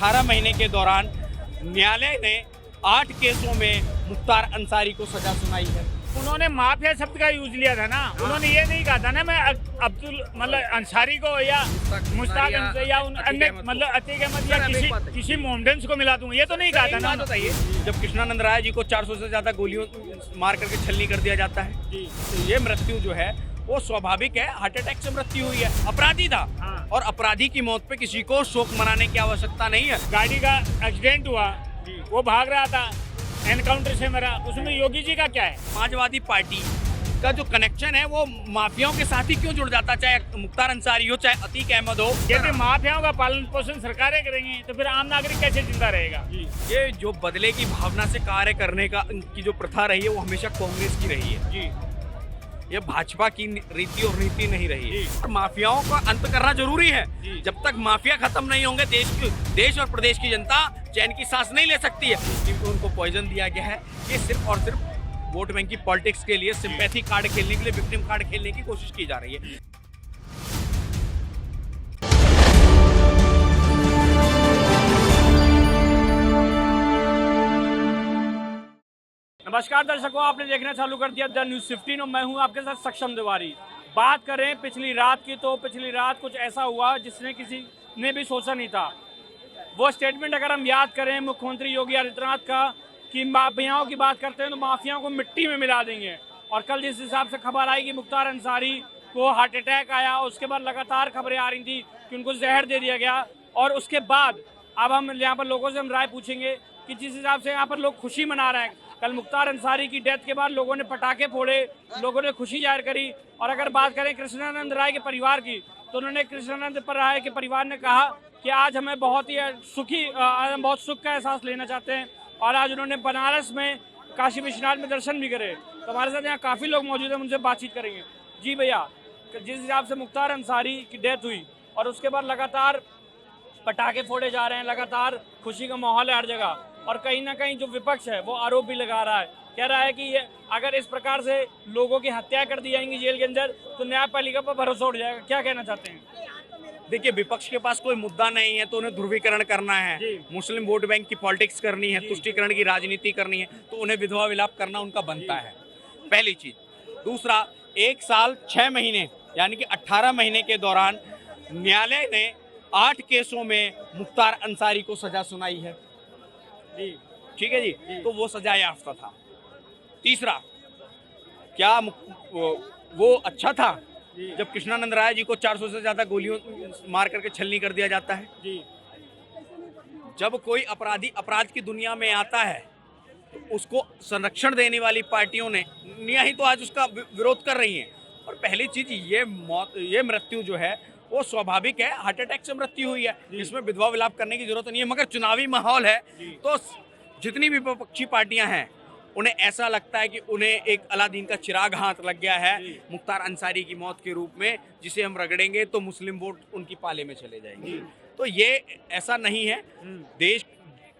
18 महीने के दौरान न्यायालय ने 8 केसों में मुख्तार अंसारी को सजा सुनाई है। उन्होंने माफिया शब्द का यूज लिया था ना। उन्होंने ये नहीं कहा था ना मैं अब्दुल मतलब अंसारी को या मुश्ताक या उन अन्य मतलब अतीक अहमद या किसी मोहम्मदन को मिला दूंगा, ये तो नहीं कहा था ना। बताइए, जब कृष्णानंद राय जी को 400 से ज्यादा गोलियों मार करके छलनी कर दिया जाता है, तो ये मृत्यु जो है वो स्वाभाविक है, हार्ट अटैक से मृत्यु हुई है, अपराधी था। और अपराधी की मौत पे किसी को शोक मनाने की आवश्यकता नहीं है। गाड़ी का एक्सीडेंट हुआ, वो भाग रहा था, एनकाउंटर से मरा, उसमें योगी जी का क्या है? समाजवादी पार्टी का जो कनेक्शन है वो माफियाओं के साथ ही क्यों जुड़ जाता, चाहे मुख्तार अंसारी हो चाहे अतीक अहमद हो। यदि माफियाओं का पालन पोषण सरकारें करेंगी तो फिर आम नागरिक कैसे जिंदा रहेगा? ये जो बदले की भावना से कार्य करने का की जो प्रथा रही है वो हमेशा कांग्रेस की रही है जी। ये भाजपा की रीति और नीति नहीं रही है। और माफियाओं का अंत करना जरूरी है। जब तक माफिया खत्म नहीं होंगे देश और प्रदेश की जनता चैन की सांस नहीं ले सकती है। क्योंकि उनको पॉइजन दिया गया है। ये सिर्फ और सिर्फ वोट बैंक की पॉलिटिक्स के लिए, सिंपैथी कार्ड खेलने के लिए, विक्टिम कार्ड खेलने की कोशिश की जा रही है। नमस्कार दर्शकों, आपने देखना चालू कर दिया द न्यूज़ 15 और मैं हूं आपके साथ सक्षम तिवारी। बात करें पिछली रात की, तो पिछली रात कुछ ऐसा हुआ जिसने किसी ने भी सोचा नहीं था। वो स्टेटमेंट अगर हम याद करें मुख्यमंत्री योगी आदित्यनाथ का कि माफियाओं की बात करते हैं तो माफियाओं को मिट्टी में मिला देंगे। और कल जिस हिसाब से खबर आई कि मुख्तार अंसारी को हार्ट अटैक आया, उसके बाद लगातार खबरें आ रही थी कि उनको जहर दे दिया गया। और उसके बाद अब हम यहाँ पर लोगों से हम राय पूछेंगे कि जिस हिसाब से यहाँ पर लोग खुशी मना रहे हैं, कल मुख्तार अंसारी की डेथ के बाद लोगों ने पटाखे फोड़े, लोगों ने खुशी जाहिर करी। और अगर बात करें कृष्णानंद राय के परिवार की, तो उन्होंने कृष्णानंद राय के परिवार ने कहा कि आज हमें बहुत ही हम बहुत सुख का एहसास लेना चाहते हैं। और आज उन्होंने बनारस में काशी विश्वनाथ में दर्शन भी करे। तो हमारे साथ यहाँ काफ़ी लोग मौजूद हैं, उनसे बातचीत करेंगे। जी भैया, जिस हिसाब से मुख्तार अंसारी की डेथ हुई और उसके बाद लगातार पटाखे फोड़े जा रहे हैं, लगातार खुशी का माहौल है हर जगह, और कहीं ना कहीं जो विपक्ष है वो आरोप भी लगा रहा है, कह रहा है कि ये अगर इस प्रकार से लोगों की हत्या कर दी जाएंगी जेल के अंदर तो न्यायपालिका पर भरोसा उठ जाएगा। क्या कहना चाहते हैं? देखिए, विपक्ष के पास कोई मुद्दा नहीं है तो उन्हें ध्रुवीकरण करना है, मुस्लिम वोट बैंक की पॉलिटिक्स करनी है, तुष्टीकरण की राजनीति करनी है, तो उन्हें विधवा विलाप करना उनका बनता है, पहली चीज। दूसरा, 1 साल 6 महीने यानी कि 18 महीने के दौरान न्यायालय ने 8 केसों में मुख्तार अंसारी को सजा सुनाई है जी। ठीक है जी, तो वो सजा याफ्ता था। तीसरा, क्या वो अच्छा था जब कृष्णानंद राय जी को 400 से ज्यादा गोलियों मार करके छलनी कर दिया जाता है जी। जब कोई अपराधी अपराध की दुनिया में आता है तो उसको संरक्षण देने वाली पार्टियों ने ही तो आज उसका विरोध कर रही हैं। और पहली चीज, ये मृत्यु जो है वो स्वाभाविक है, हार्ट अटैक से मृत्यु हुई है, इसमें विधवा विलाप करने की जरूरत नहीं है। मगर चुनावी माहौल है तो जितनी भी विपक्षी पार्टियां हैं उन्हें ऐसा लगता है कि उन्हें एक अलादीन का चिराग हाथ लग गया है मुख्तार अंसारी की मौत के रूप में, जिसे हम रगड़ेंगे तो मुस्लिम वोट उनकी पाले में चले जाएंगे। तो ये ऐसा नहीं है। देश,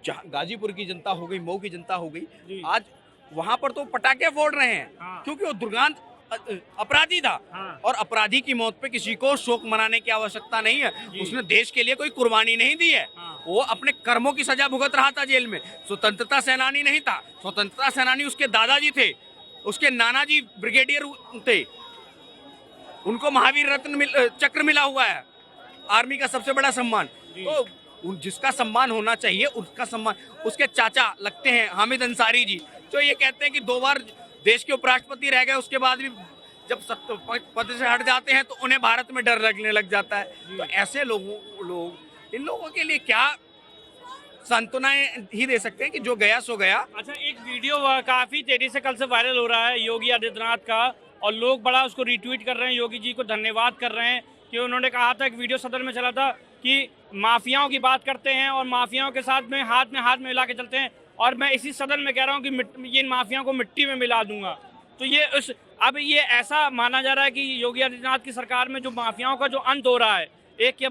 गाजीपुर की जनता हो गई, मऊ की जनता हो गई, आज वहां पर तो पटाखे फोड़ रहे हैं क्योंकि वो दुर्गांत अपराधी था। और अपराधी की मौत पे किसी को शोक मनाने की आवश्यकता नहीं है। उसने देश के लिए कोई कुर्बानी नहीं दी है। वो अपने कर्मों की सजा भुगत रहा था जेल में। स्वतंत्रता सेनानी नहीं था। स्वतंत्रता सेनानी उसके दादाजी थे, उसके नाना जी ब्रिगेडियर थे, उनको महावीर रत्न चक्र मिला हुआ है, आर्मी का सबसे बड़ा सम्मान। तो जिसका सम्मान होना चाहिए उसका सम्मान, उसके चाचा लगते हैं हामिद अंसारी जी, जो ये कहते हैं कि 2 बार देश के उपराष्ट्रपति रह गए, उसके बाद भी जब पद से हट जाते हैं तो उन्हें भारत में डर लगने लग जाता है। तो ऐसे इन लोगों के लिए क्या सांत्वनाएं ही दे सकते हैं कि जो गया सो गया। अच्छा, एक वीडियो काफी तेजी से कल से वायरल हो रहा है योगी आदित्यनाथ का, और लोग बड़ा उसको रिट्वीट कर रहे हैं, योगी जी को धन्यवाद कर रहे हैं कि उन्होंने कहा था, एक वीडियो सदन में चला था कि माफियाओं की बात करते हैं और माफियाओं के साथ में हाथ में मिला के चलते हैं, और मैं इसी सदन में कह रहा हूँ कि ये माफियाओं को मिट्टी में मिला दूंगा। तो अब ये ऐसा माना जा रहा है कि योगी आदित्यनाथ की सरकार में जो माफियाओं का जो अंत हो रहा है, एक के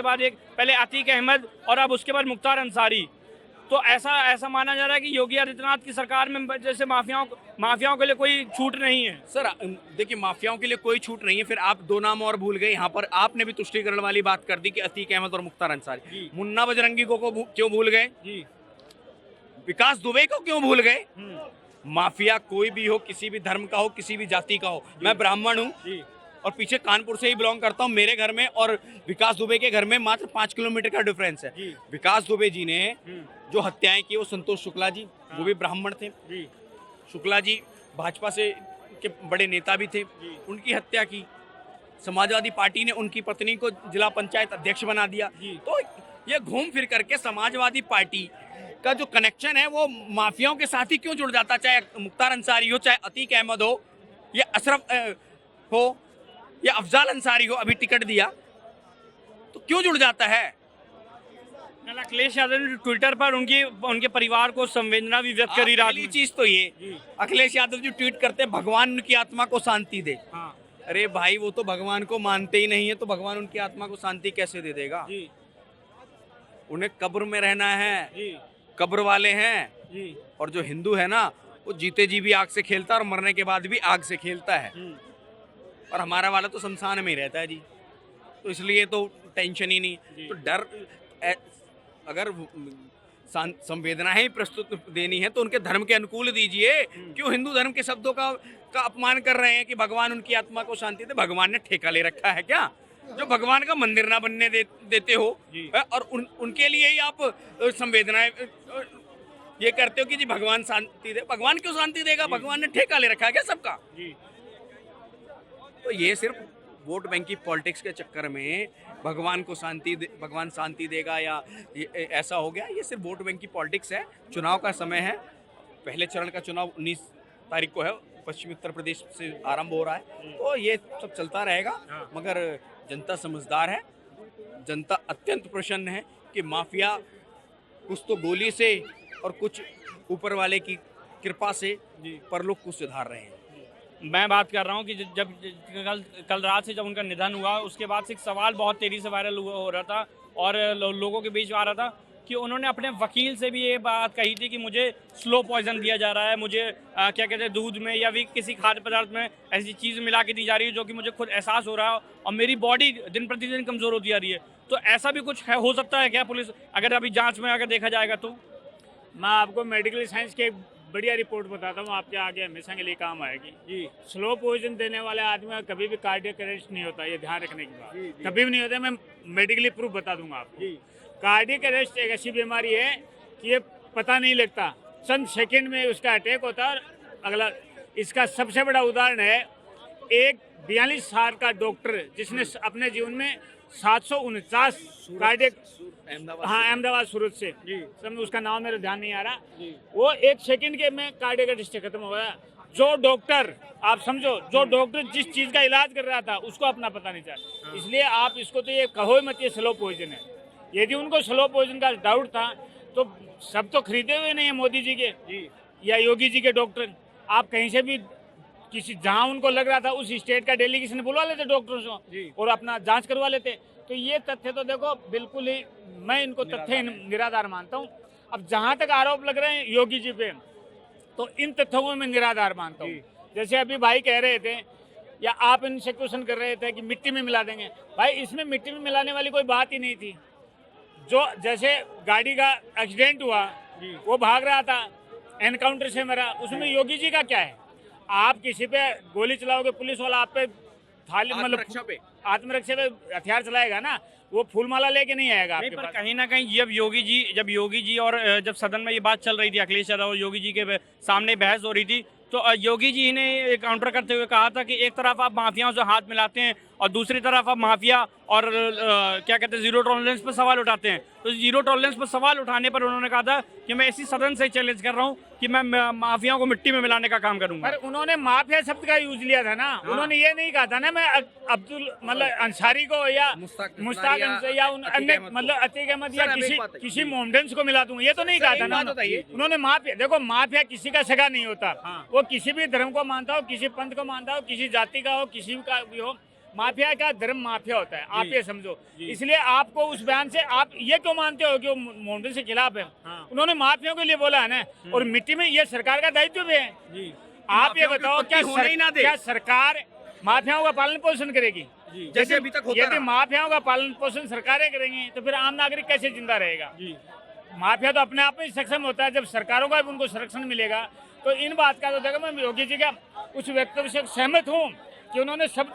बाद एक, पहले अतीक अहमद और अब उसके बाद मुख्तार अंसारी, तो ऐसा माना जा रहा है कि योगी आदित्यनाथ की सरकार में जैसे माफियाओं के लिए कोई छूट नहीं है। सर देखिए, माफियाओं के लिए कोई छूट नहीं है। फिर आप दो नाम और भूल गए यहाँ पर। आपने भी तुष्टीकरण वाली बात कर दी कि अतीक अहमद और मुख्तार अंसारी। मुन्ना बजरंगी को क्यों भूल गए? विकास दुबे को क्यों भूल गए? माफिया कोई भी हो, किसी भी धर्म का हो, किसी भी जाति का हो। मैं ब्राह्मण हूँ और पीछे कानपुर से ही बिलोंग करता हूँ। मेरे घर में और विकास दुबे के घर में मात्र 5 किलोमीटर का डिफरेंस है। विकास दुबे जी ने जो हत्याएं की, वो संतोष शुक्ला जी, वो भी ब्राह्मण थे। शुक्ला जी भाजपा से के बड़े नेता भी थे, उनकी हत्या की। समाजवादी पार्टी ने उनकी पत्नी को जिला पंचायत अध्यक्ष बना दिया। तो ये घूम फिर करके समाजवादी पार्टी का जो कनेक्शन है वो माफियाओं के साथ ही क्यों जुड़ जाता? चाहे मुख्तार अंसारी हो, चाहे अतीक अहमद हो, या अशरफ हो, या अफजाल अंसारी हो, अभी टिकट दिया तो क्यों जुड़ जाता है? कल अखिलेश यादव ने ट्विटर पर उनके परिवार को संवेदना भी व्यक्त करी। पहली चीज तो ये, अखिलेश यादव जी ट्वीट करते भगवान उनकी आत्मा को शांति दे। अरे भाई, वो तो भगवान को मानते ही नहीं है, तो भगवान उनकी आत्मा को शांति कैसे दे देगा? उन्हें कब्र में रहना है, कब्र वाले हैं। और जो हिंदू है ना, वो जीते जी भी आग से खेलता है और मरने के बाद भी आग से खेलता है। और हमारा वाला तो शमशान में ही रहता है जी, तो इसलिए तो टेंशन ही नहीं। तो डर, अगर संवेदनाएं प्रस्तुत देनी है तो उनके धर्म के अनुकूल दीजिए। क्यों हिंदू धर्म के शब्दों का अपमान कर रहे हैं कि भगवान उनकी आत्मा को शांति दे? भगवान ने ठेका ले रखा है क्या, जो भगवान का मंदिर ना बनने देते हो? और उनके लिए ही आप संवेदनाएं ये करते हो कि जी भगवान शांति दे। भगवान क्यों शांति देगा? भगवान ने ठेका ले रखा है क्या सबका? तो ये सिर्फ वोट बैंक की पॉलिटिक्स के चक्कर में भगवान को भगवान शांति देगा या ऐसा हो गया, ये सिर्फ वोट बैंक की पॉलिटिक्स है। चुनाव का समय है, पहले चरण का चुनाव 19 तारीख को है, पश्चिमी उत्तर प्रदेश से आरंभ हो रहा है। तो ये सब चलता रहेगा, मगर जनता समझदार है, जनता अत्यंत प्रसन्न है कि माफिया कुछ तो गोली से और कुछ ऊपर वाले की कृपा से परलोक को सुधार रहे हैं। मैं बात कर रहा हूँ कि जब कल रात से जब उनका निधन हुआ, उसके बाद से एक सवाल बहुत तेजी से वायरल हो रहा था और लोगों के बीच आ रहा था कि उन्होंने अपने वकील से भी ये बात कही थी कि मुझे स्लो पॉइजन दिया जा रहा है, मुझे क्या कहते हैं दूध में या भी किसी खाद्य पदार्थ में ऐसी चीज़ मिला के दी जा रही है जो कि मुझे खुद एहसास हो रहा है और मेरी बॉडी दिन प्रतिदिन कमज़ोर होती जा रही है। तो ऐसा भी कुछ हो सकता है क्या? पुलिस अगर अभी जाँच में अगर देखा जाएगा तो? मैं आपको मेडिकल साइंस के बढ़िया रिपोर्ट बताता हूँ, आपके आगे हमेशा के लिए काम आएगी। जी, स्लो पॉइजन देने वाले आदमी का कभी भी कार्डियक अरेस्ट नहीं होता, ये ध्यान रखने की बात। कभी भी नहीं होता, मैं मेडिकली प्रूफ बता दूंगा आपको। कार्डियक अरेस्ट एक ऐसी बीमारी है कि ये पता नहीं लगता, चंद सेकंड में उसका अटैक होता है। अगला इसका सबसे बड़ा उदाहरण है एक 42 साल का डॉक्टर जिसने अपने जीवन में 749 कार्डियक, अहमदाबाद सूरत से, सब उसका नाम मेरे ध्यान नहीं आ रहा, वो 1 सेकंड के में कार्डियक अरेस्ट खत्म हो गया। जो डॉक्टर, आप समझो, जो डॉक्टर जिस चीज का इलाज कर रहा था उसको अपना पता नहीं था। इसलिए आप इसको तो ये कहो मत ये स्लो पॉइजन है। यदि उनको स्लो पॉइजन का डाउट था तो सब तो खरीदे हुए नहीं है मोदी जी के या योगी जी के डॉक्टर। आप कहीं से भी किसी जहां उनको लग रहा था उस स्टेट का डेलीगेशन बुलवा लेते डॉक्टर्स को और अपना जांच करवा लेते। तो ये तथ्य तो देखो बिल्कुल ही मैं इनको तथ्य निराधार मानता हूँ। अब जहां तक आरोप लग रहे हैं योगी जी पे, तो इन तथ्यों को मैं निराधार मानता हूँ। जैसे अभी भाई कह रहे थे या आप इनसे क्वेश्चन कर रहे थे कि मिट्टी में मिला देंगे, भाई इसमें मिट्टी में मिलाने वाली कोई बात ही नहीं थी। जो जैसे गाड़ी का एक्सीडेंट हुआ, वो भाग रहा था, एनकाउंटर से मरा, उसमें योगी जी का क्या है? आप किसी पे गोली चलाओगे, पुलिस वाला आप पे थाली मतलब आत्मरक्षा पे हथियार चलाएगा ना, वो फूलमाला लेके नहीं आएगा आपके पास। कहीं ना कहीं जब योगी जी और जब सदन में ये बात चल रही थी, अखिलेश यादव और योगी जी के सामने बहस हो रही थी, तो योगी जी ने काउंटर करते हुए कहा था कि एक तरफ आप माफियाओं से हाथ मिलाते हैं और दूसरी तरफ आप माफिया और क्या कहते हैं जीरो टॉलरेंस पर सवाल उठाते हैं। तो जीरो टॉलरेंस पर सवाल उठाने पर उन्होंने कहा था कि मैं इसी सदन से चैलेंज कर रहा हूं कि मैं माफियाओं को मिट्टी में मिलाने का काम करूंगा। पर उन्होंने माफिया शब्द का यूज लिया था ना। उन्होंने ये नहीं कहा था ना मैं अब्दुल मतलब अंसारी को या मुश्ताक या अन्य मतलब अतीक अहमद या किसी मोहम्मदन को मिला दूंगा, ये तो नहीं कहा था ना उन्होंने। माफिया देखो, माफिया किसी का सगा नहीं होता, वो किसी भी धर्म को मानता हो, किसी पंथ को मानता हो, किसी जाति का हो, किसी का भी हो, माफिया का धर्म माफिया होता है, आप ये समझो। इसलिए आपको उस बयान से आप ये क्यों मानते हो कि वो मोदी से खिलाफ है? उन्होंने माफियाओं के लिए बोला है ना, और मिट्टी में ये सरकार का दायित्व भी है। आप ये बताओ क्या सरकार माफियाओं का पालन पोषण करेगी? जैसे अभी तक होता यदि रहा। माफियाओं का पालन पोषण सरकारें करेंगी तो फिर आम नागरिक कैसे जिंदा रहेगा? माफिया तो अपने आप में सक्षम होता है, जब सरकारों का भी उनको संरक्षण मिलेगा। तो इन बात का तो देखो, मैं योगी जी का उस वक्तव्य से सहमत हूँ कि उन्होंने शब्द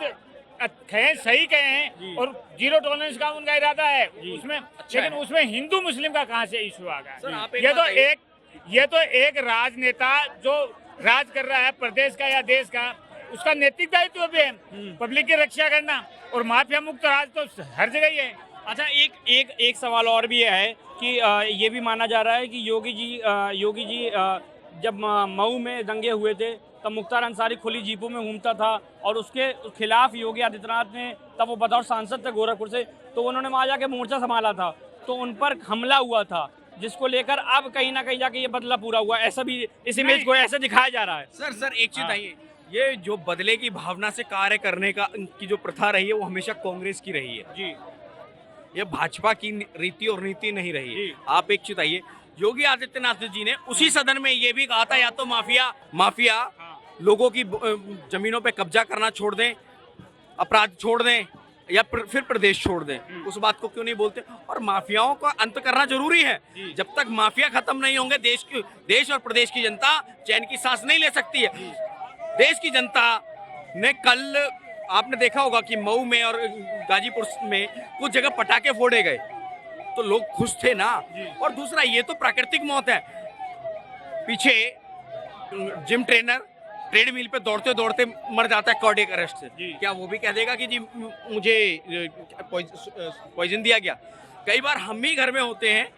सही कहे हैं और जीरो टॉलरेंस का उनका इरादा है उसमें, लेकिन उसमें हिंदू मुस्लिम का कहाँ से इशू आ गया? ये तो एक राजनेता जो राज कर रहा है प्रदेश का या देश का, उसका नैतिक दायित्व भी है पब्लिक की रक्षा करना, और माफिया मुक्त राज तो हर जगह ही है। अच्छा, एक सवाल और भी है कि ये भी माना जा रहा है कि योगी जी जब मऊ में दंगे हुए थे तब मुख्तार अंसारी खुली जीपों में घूमता था, और उसके खिलाफ योगी आदित्यनाथ ने, तब वो बतौर सांसद थे गोरखपुर से, तो उन्होंने वहाँ जाके मोर्चा संभाला था, तो उन पर हमला हुआ था, जिसको लेकर अब कहीं ना कहीं जाके ये बदला पूरा हुआ। ऐसा भी इस इमेज को ऐसे दिखाया जा रहा है। सर एक चीज आइए, ये जो बदले की भावना से कार्य करने की जो प्रथा रही है वो हमेशा कांग्रेस की रही है जी, ये भाजपा की रीति और नीति नहीं रही है। आप एक चीज आइए, योगी आदित्यनाथ जी ने उसी सदन में ये भी कहा था, या तो माफिया लोगों की जमीनों पे कब्जा करना छोड़ दें, अपराध छोड़ दें, या फिर प्रदेश छोड़ दें। उस बात को क्यों नहीं बोलते? और माफियाओं का अंत करना जरूरी है। जब तक माफिया खत्म नहीं होंगे, देश और प्रदेश की जनता चैन की सांस नहीं ले सकती है। देश की जनता ने कल आपने देखा होगा कि मऊ में और गाजीपुर में कुछ जगह पटाखे फोड़े गए, तो लोग खुश थे ना। और दूसरा, ये तो प्राकृतिक मौत है। पीछे जिम ट्रेनर ट्रेडमिल पे दौड़ते दौड़ते मर जाता है कार्डियक अरेस्ट से, क्या वो भी कह देगा कि जी मुझे पॉइजन दिया गया? कई बार हम ही घर में होते हैं,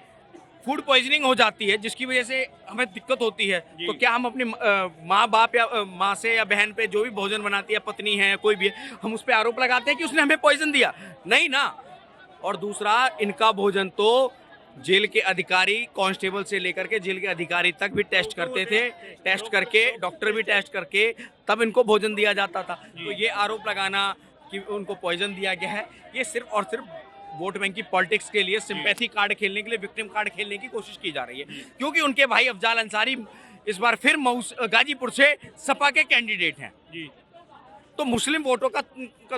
फूड पॉइजनिंग हो जाती है, जिसकी वजह से हमें दिक्कत होती है, तो क्या हम अपनी माँ बाप या माँ से या बहन पे जो भी भोजन बनाती है, पत्नी है कोई भी है, हम उस पर आरोप लगाते हैं कि उसने हमें पॉइजन दिया? नहीं ना। और दूसरा, इनका भोजन तो जेल के अधिकारी, कांस्टेबल से लेकर के जेल के अधिकारी तक भी टेस्ट करते थे, टेस्ट करके, डॉक्टर भी टेस्ट करके तब इनको भोजन दिया जाता था। तो ये आरोप लगाना कि उनको पॉइजन दिया गया है, ये सिर्फ और सिर्फ वोट बैंक की पॉलिटिक्स के लिए, सिंपैथी कार्ड खेलने के लिए, विक्टिम कार्ड खेलने की कोशिश की जा रही है, क्योंकि उनके भाई अफजाल अंसारी इस बार फिर गाजीपुर से सपा के कैंडिडेट हैं। तो मुस्लिम वोटों का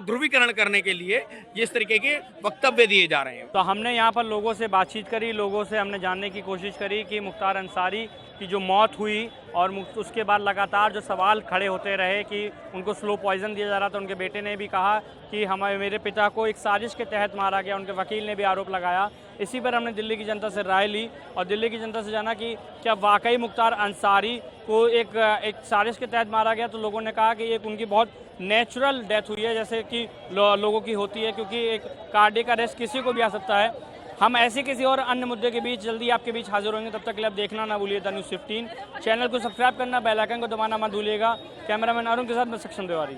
ध्रुवीकरण करने के लिए ये इस तरीके के वक्तव्य दिए जा रहे हैं। तो हमने यहाँ पर लोगों से बातचीत करी, लोगों से हमने जानने की कोशिश करी कि मुख्तार अंसारी की जो मौत हुई और उसके बाद लगातार जो सवाल खड़े होते रहे कि उनको स्लो पॉइजन दिया जा रहा था। उनके बेटे ने भी कहा कि मेरे पिता को एक साजिश के तहत मारा गया, उनके वकील ने भी आरोप लगाया। इसी पर हमने दिल्ली की जनता से राय ली और दिल्ली की जनता से जाना कि क्या वाकई मुख्तार अंसारी को एक साजिश के तहत मारा गया। तो लोगों ने कहा कि एक उनकी बहुत नेचुरल डेथ हुई है, जैसे कि लोगों की होती है, क्योंकि एक कार्डियक अरेस्ट किसी को भी आ सकता है। हम ऐसे किसी और अन्य मुद्दे के बीच जल्दी आपके बीच हाजिर होंगे। तब तक के लिए आप देखना ना भूलिए द न्यूज़ 15। चैनल को सब्सक्राइब करना, बेल आइकन को दबाना मत भूलिएगा। कैमरामैन अरुण के साथ मैं सक्षम तिवारी।